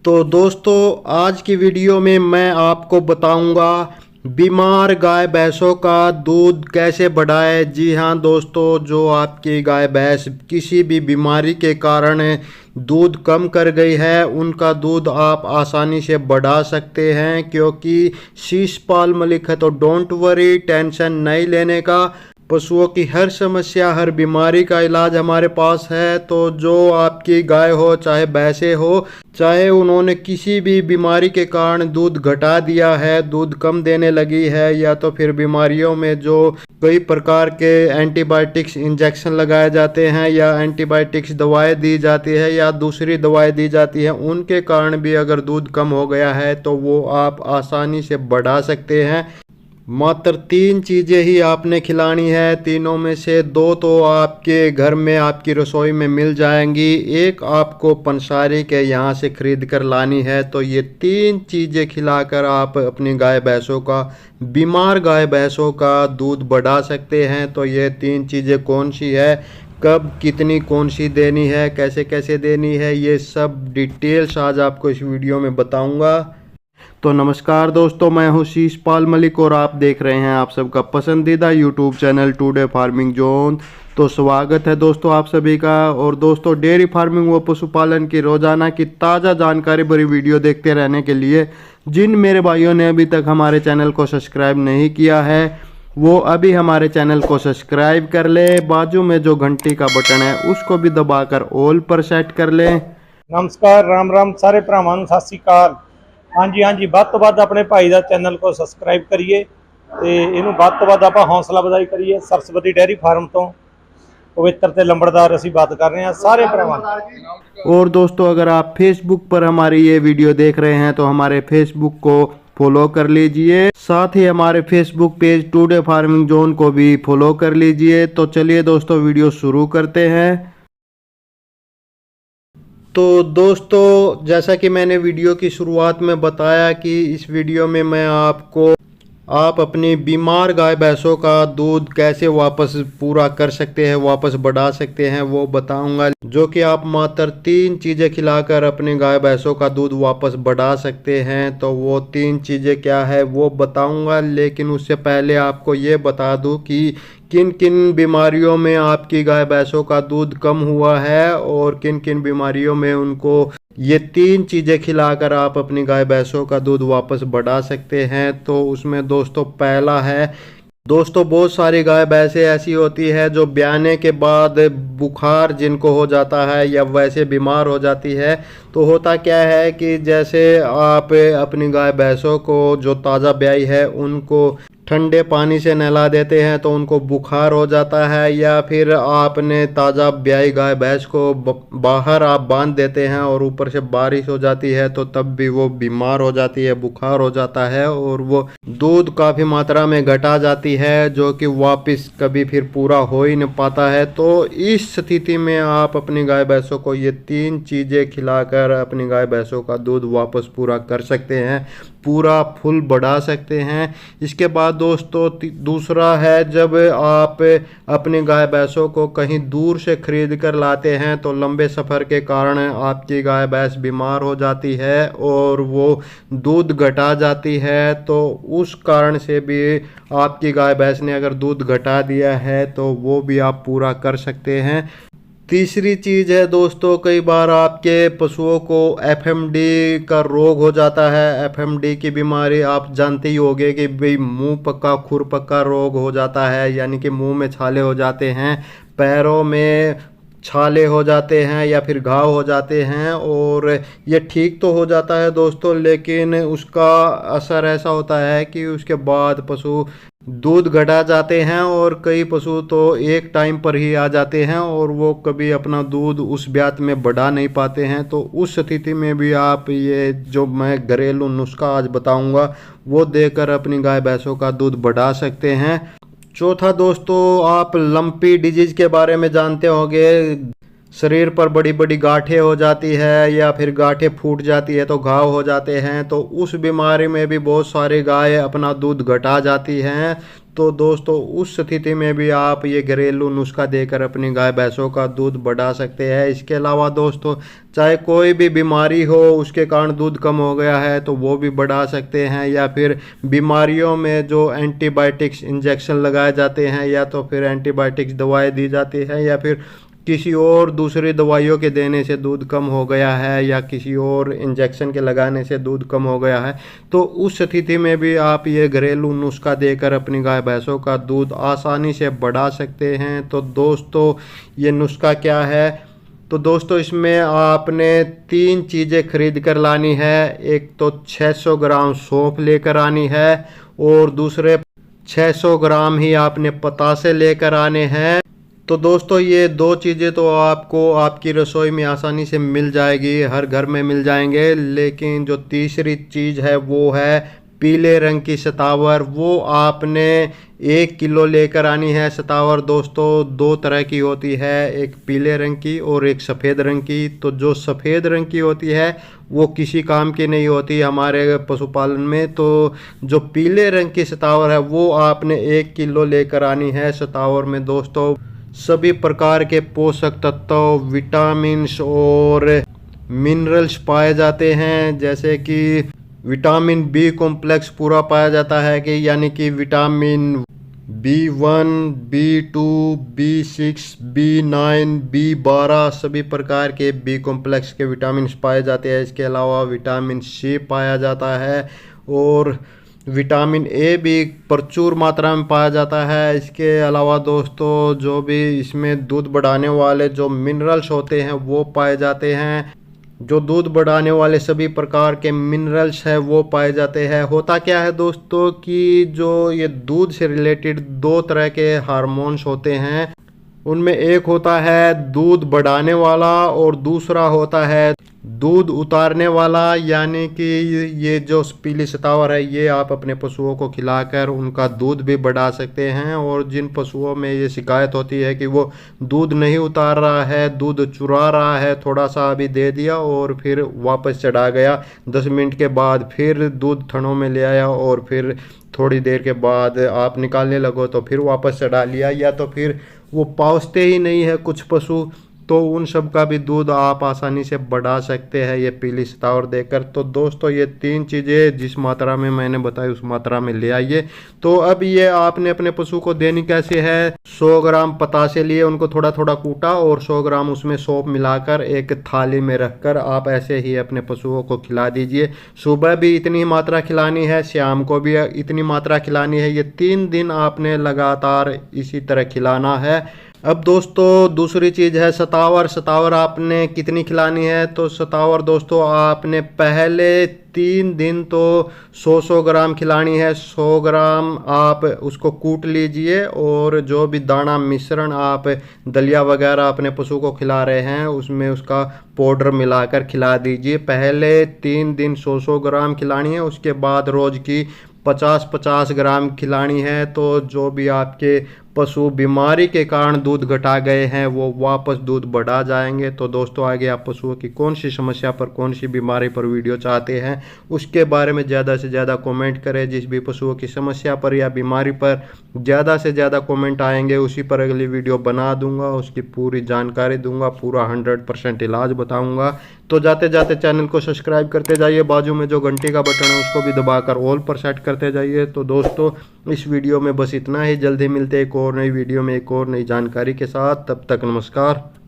तो दोस्तों आज की वीडियो में मैं आपको बताऊंगा बीमार गाय भैंसों का दूध कैसे बढ़ाए। जी हाँ दोस्तों, जो आपकी गाय भैंस किसी भी बीमारी के कारण दूध कम कर गई है उनका दूध आप आसानी से बढ़ा सकते हैं, क्योंकि शीश पाल मलिक है तो डोंट वरी, टेंशन नहीं लेने का। पशुओं की हर समस्या हर बीमारी का इलाज हमारे पास है। तो जो आपकी गाय हो चाहे भैंसे हो, चाहे उन्होंने किसी भी बीमारी के कारण दूध घटा दिया है, दूध कम देने लगी है, या तो फिर बीमारियों में जो कई प्रकार के एंटीबायोटिक्स इंजेक्शन लगाए जाते हैं या एंटीबायोटिक्स दवाएं दी जाती है या दूसरी दवाएं दी जाती है, उनके कारण भी अगर दूध कम हो गया है तो वो आप आसानी से बढ़ा सकते हैं। मात्र 3 चीज़ें ही आपने खिलानी है, तीनों में से 2 तो आपके घर में आपकी रसोई में मिल जाएंगी, एक आपको पंसारी के यहाँ से खरीद कर लानी है। तो ये 3 चीज़ें खिलाकर आप अपनी गाय भैंसों का, बीमार गाय भैंसों का दूध बढ़ा सकते हैं। तो ये 3 चीज़ें कौन सी है, कब कितनी कौन सी देनी है, कैसे कैसे देनी है, ये सब डिटेल्स आज आपको इस वीडियो में बताऊँगा। तो नमस्कार दोस्तों, मैं हूं शीशपाल मलिक और आप देख रहे हैं आप सबका पसंदीदा YouTube channel today farming zone. तो स्वागत है दोस्तों आप सभी का। और दोस्तों, डेयरी फार्मिंग व पशुपालन की रोजाना की ताज़ा जानकारी भरी वीडियो देखते रहने के लिए जिन मेरे भाइयों ने अभी तक हमारे चैनल को सब्सक्राइब नहीं किया है वो अभी हमारे चैनल को सब्सक्राइब कर ले। बाजू में जो घंटी का बटन है उसको भी दबाकर ऑल पर सेट कर ले। नमस्कार, राम राम सारे भरावां नूं सत श्री अकाल। हाँ जी ਵੱਧ ਤੋਂ ਵੱਧ ਆਪਣੇ ਭਾਈ ਦਾ ਚੈਨਲ को ਸਬਸਕ੍ਰਾਈਬ ਕਰੀਏ ਤੇ ਇਹਨੂੰ ਵੱਧ ਤੋਂ ਵੱਧ ਆਪਾਂ ਹੌਸਲਾ ਵਧਾਈ ਕਰੀਏ। सरस्वती डेयरी फार्म तो पवित्र ते लंबड़दार असीं बात कर रहे हैं सारे भरावां। और दोस्तों, अगर आप फेसबुक पर हमारी ये वीडियो देख रहे हैं तो हमारे फेसबुक को फॉलो कर लीजिए, साथ ही हमारे Facebook page today farming zone को भी फॉलो कर लीजिए। तो चलिए दोस्तों, वीडियो शुरू करते हैं। तो दोस्तों, जैसा कि मैंने वीडियो की शुरुआत में बताया कि इस वीडियो में मैं आपको आप अपनी बीमार गाय भैंसों का दूध कैसे वापस पूरा कर सकते हैं, वापस बढ़ा सकते हैं, वो बताऊंगा। जो कि आप मात्र 3 चीज़ें खिलाकर अपनी गाय भैंसों का दूध वापस बढ़ा सकते हैं। तो वो 3 चीज़ें क्या है वो बताऊंगा, लेकिन उससे पहले आपको ये बता दूं कि किन किन बीमारियों में आपकी गाय भैंसों का दूध कम हुआ है और किन किन बीमारियों में उनको ये 3 चीज़ें खिलाकर आप अपनी गाय भैंसों का दूध वापस बढ़ा सकते हैं। तो उसमें दोस्तों पहला है, दोस्तों बहुत सारी गाय भैंसें ऐसी होती है जो ब्याने के बाद बुखार जिनको हो जाता है या वैसे बीमार हो जाती है। तो होता क्या है कि जैसे आप अपनी गाय भैंसों को जो ताज़ा ब्याई है उनको ठंडे पानी से नहला देते हैं तो उनको बुखार हो जाता है, या फिर आपने ताज़ा ब्याई गाय भैंस को बाहर आप बांध देते हैं और ऊपर से बारिश हो जाती है तो तब भी वो बीमार हो जाती है, बुखार हो जाता है और वो दूध काफ़ी मात्रा में घटा जाती है, जो कि वापस कभी फिर पूरा हो ही नहीं पाता है। तो इस स्थिति में आप अपनी गाय भैंसों को ये 3 चीज़ें खिलाकर अपनी गाय भैंसों का दूध वापस पूरा कर सकते हैं, पूरा फुल बढ़ा सकते हैं। इसके बाद दोस्तों दूसरा है, जब आप अपनी गाय भैंसों को कहीं दूर से खरीद कर लाते हैं तो लंबे सफ़र के कारण आपकी गाय भैंस बीमार हो जाती है और वो दूध घटा जाती है। तो उस कारण से भी आपकी गाय भैंस ने अगर दूध घटा दिया है तो वो भी आप पूरा कर सकते हैं। तीसरी चीज़ है दोस्तों, कई बार आपके पशुओं को एफएमडी का रोग हो जाता है। एफएमडी की बीमारी आप जानते ही होंगे कि भाई मुंह पक्का खुर पक्का रोग हो जाता है, यानी कि मुंह में छाले हो जाते हैं, पैरों में छाले हो जाते हैं या फिर घाव हो जाते हैं। और ये ठीक तो हो जाता है दोस्तों, लेकिन उसका असर ऐसा होता है कि उसके बाद पशु दूध घटा जाते हैं और कई पशु तो एक टाइम पर ही आ जाते हैं और वो कभी अपना दूध उस ब्यात में बढ़ा नहीं पाते हैं। तो उस स्थिति में भी आप ये जो मैं घरेलू नुस्खा आज बताऊंगा वो देकर अपनी गाय भैंसों का दूध बढ़ा सकते हैं। चौथा दोस्तों, आप लंपी डिजीज के बारे में जानते होंगे। शरीर पर बड़ी बड़ी गांठें हो जाती है या फिर गांठें फूट जाती है तो घाव हो जाते हैं, तो उस बीमारी में भी बहुत सारी गाय अपना दूध घटा जाती हैं। तो दोस्तों उस स्थिति में भी आप ये घरेलू नुस्खा देकर अपनी गाय भैंसों का दूध बढ़ा सकते हैं। इसके अलावा दोस्तों चाहे कोई भी बीमारी हो, उसके कारण दूध कम हो गया है तो वो भी बढ़ा सकते हैं, या फिर बीमारियों में जो एंटीबायोटिक्स इंजेक्शन लगाए जाते हैं या तो फिर एंटीबायोटिक्स दवाएं दी जाती हैं या फिर किसी और दूसरी दवाइयों के देने से दूध कम हो गया है या किसी और इंजेक्शन के लगाने से दूध कम हो गया है, तो उस स्थिति में भी आप ये घरेलू नुस्खा देकर अपनी गाय भैंसों का दूध आसानी से बढ़ा सकते हैं। तो दोस्तों ये नुस्खा क्या है? तो दोस्तों इसमें आपने 3 चीज़ें खरीद कर लानी है। एक तो 600 ग्राम सौंफ लेकर आनी है और दूसरे 600 ग्राम ही आपने पतासे लेकर आने हैं। तो दोस्तों ये 2 चीज़ें तो आपको आपकी रसोई में आसानी से मिल जाएगी, हर घर में मिल जाएंगे। लेकिन जो तीसरी चीज़ है वो है पीले रंग की सतावर। वो आपने 1 किलो लेकर आनी है। सतावर दोस्तों 2 तरह की होती है, एक पीले रंग की और एक सफ़ेद रंग की। तो जो सफ़ेद रंग की होती है वो किसी काम की नहीं होती हमारे पशुपालन में। तो जो पीले रंग की सतावर है वो आपने 1 किलो लेकर आनी है। सतावर में दोस्तों सभी प्रकार के पोषक तत्व, विटामिन्स और मिनरल्स पाए जाते हैं, जैसे कि विटामिन बी कॉम्प्लेक्स पूरा पाया जाता है कि यानी कि vitamin B1, B2, B6, B9, B12 सभी प्रकार के बी कॉम्प्लेक्स के विटामिन पाए जाते हैं। इसके अलावा विटामिन सी पाया जाता है और विटामिन ए भी प्रचुर मात्रा में पाया जाता है। इसके अलावा दोस्तों जो भी इसमें दूध बढ़ाने वाले जो मिनरल्स होते हैं वो पाए जाते हैं। जो दूध बढ़ाने वाले सभी प्रकार के मिनरल्स हैं वो पाए जाते हैं। होता क्या है दोस्तों कि जो ये दूध से रिलेटेड 2 तरह के हार्मोन्स होते हैं, उनमें एक होता है दूध बढ़ाने वाला और दूसरा होता है दूध उतारने वाला। यानी कि ये जो पीली सतावर है ये आप अपने पशुओं को खिलाकर उनका दूध भी बढ़ा सकते हैं। और जिन पशुओं में ये शिकायत होती है कि वो दूध नहीं उतार रहा है, दूध चुरा रहा है, थोड़ा सा अभी दे दिया और फिर वापस चढ़ा गया, 10 मिनट के बाद फिर दूध थनों में ले आया और फिर थोड़ी देर के बाद आप निकालने लगो तो फिर वापस चढ़ा लिया, या तो फिर वो पहुँचते ही नहीं है कुछ पशु, तो उन सब का भी दूध आप आसानी से बढ़ा सकते हैं ये पीली सतावर देकर। तो दोस्तों ये 3 चीज़ें जिस मात्रा में मैंने बताई उस मात्रा में ले आइए। तो अब ये आपने अपने पशु को देनी कैसे है? 100 ग्राम पतासे लिए, उनको थोड़ा थोड़ा कूटा और 100 ग्राम उसमें सौंफ मिलाकर एक थाली में रखकर आप ऐसे ही अपने पशुओं को खिला दीजिए। सुबह भी इतनी मात्रा खिलानी है, शाम को भी इतनी मात्रा खिलानी है। ये 3 दिन आपने लगातार इसी तरह खिलाना है। अब दोस्तों दूसरी चीज़ है सतावर। सतावर आपने कितनी खिलानी है? तो सतावर दोस्तों आपने पहले 3 दिन तो 100 ग्राम खिलानी है। 100 ग्राम आप उसको कूट लीजिए और जो भी दाना मिश्रण आप दलिया वगैरह अपने पशु को खिला रहे हैं उसमें उसका पाउडर मिलाकर खिला दीजिए। पहले 3 दिन 100 ग्राम खिलानी है, उसके बाद रोज़ की 50-50 ग्राम खिलानी है। तो जो भी आपके पशु बीमारी के कारण दूध घटा गए हैं वो वापस दूध बढ़ा जाएंगे। तो दोस्तों आगे आप पशुओं की कौन सी समस्या पर, कौन सी बीमारी पर वीडियो चाहते हैं उसके बारे में ज़्यादा से ज़्यादा कमेंट करें। जिस भी पशुओं की समस्या पर या बीमारी पर ज़्यादा से ज़्यादा कमेंट आएंगे उसी पर अगली वीडियो बना दूंगा, उसकी पूरी जानकारी दूंगा, पूरा 100% इलाज बताऊंगा। तो जाते जाते चैनल को सब्सक्राइब करते जाइए, बाजू में जो घंटी का बटन है उसको भी दबाकर ऑल पर सेट करते जाइए। तो दोस्तों इस वीडियो में बस इतना ही, जल्दी मिलते एक और नई वीडियो में एक और नई जानकारी के साथ। तब तक नमस्कार।